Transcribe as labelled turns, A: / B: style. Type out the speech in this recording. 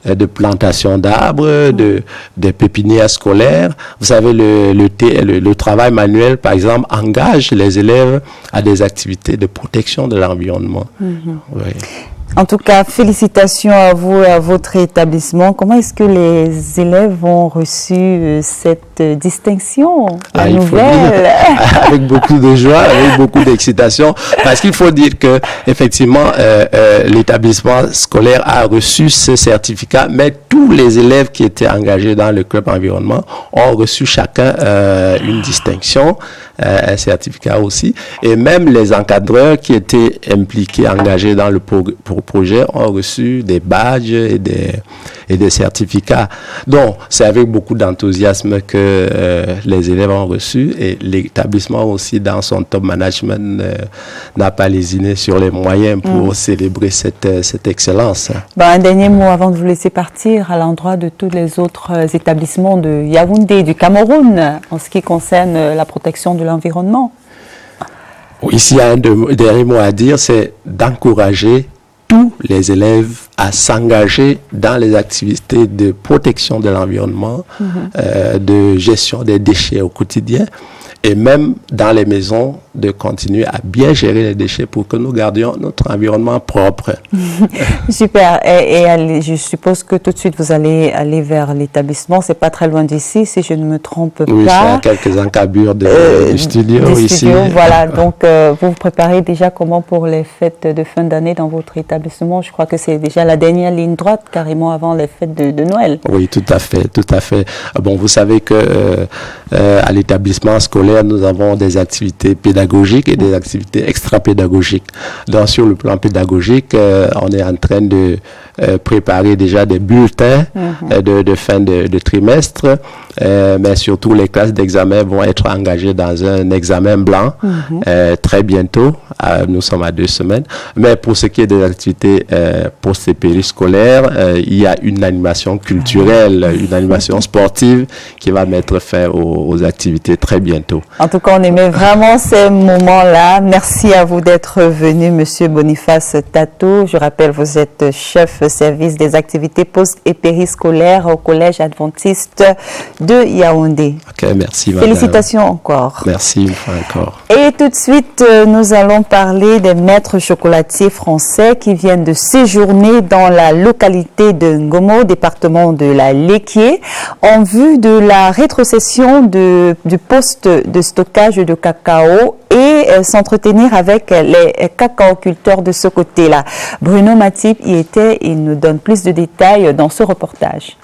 A: de plantation d'arbres, de pépinières scolaires. Vous savez, le travail manuel, par exemple, engage les élèves à des activités de protection de l'environnement. Oui.
B: En tout cas, félicitations à vous et à votre établissement. Comment est-ce que les élèves ont reçu cette distinction, la nouvelle?
A: Avec beaucoup de joie, avec beaucoup d'excitation, parce qu'il faut dire que effectivement, l'établissement scolaire a reçu ce certificat, mais tous les élèves qui étaient engagés dans le club environnement ont reçu chacun une distinction, un certificat aussi, et même les encadreurs qui étaient impliqués, engagés dans le projet ont reçu des badges et des certificats. Donc, c'est avec beaucoup d'enthousiasme que les élèves ont reçu, et l'établissement aussi, dans son top management, n'a pas lésiné sur les moyens pour célébrer cette excellence.
B: Un dernier mot avant de vous laisser partir à l'endroit de tous les autres établissements de Yaoundé, du Cameroun, en ce qui concerne la protection de l'environnement.
A: Oui, s'il y a un dernier mot à dire, c'est d'encourager tous les élèves à s'engager dans les activités de protection de l'environnement, de gestion des déchets au quotidien, et même dans les maisons, de continuer à bien gérer les déchets pour que nous gardions notre environnement propre.
B: Super. Et je suppose que tout de suite, vous allez aller vers l'établissement. C'est pas très loin d'ici, si je ne me trompe pas.
A: Oui, c'est à quelques encablures du studio ici.
B: Voilà. Donc, vous vous préparez déjà comment pour les fêtes de fin d'année dans votre établissement? Je crois que c'est déjà la dernière ligne droite, carrément avant les fêtes de Noël.
A: Oui, tout à fait, tout à fait. Bon, vous savez que à l'établissement scolaire, nous avons des activités pédagogiques et des activités extra-pédagogiques. Donc, sur le plan pédagogique, on est en train de préparer déjà des bulletins de fin de trimestre, mais surtout les classes d'examen vont être engagées dans un examen blanc très bientôt. Nous sommes à 2 semaines. Mais pour ce qui est des activités post-périscolaires, il y a une animation culturelle, une animation sportive qui va mettre fin aux activités très bientôt.
B: En tout cas, on aimait vraiment ces moments-là. Merci à vous d'être venu, Monsieur Boniface Tato. Je rappelle, vous êtes chef service des activités post- et périscolaires au Collège adventiste de Yaoundé.
A: Ok, merci, madame.
B: Félicitations encore.
A: Merci une fois encore.
B: Et tout de suite, nous allons parler des maîtres chocolatiers français qui viennent de séjourner dans la localité de Ngomo, département de la Léquié, en vue de la rétrocession du poste de stockage de cacao et s'entretenir avec les cacaoculteurs de ce côté-là. Bruno Matip y était, il nous donne plus de détails dans ce reportage.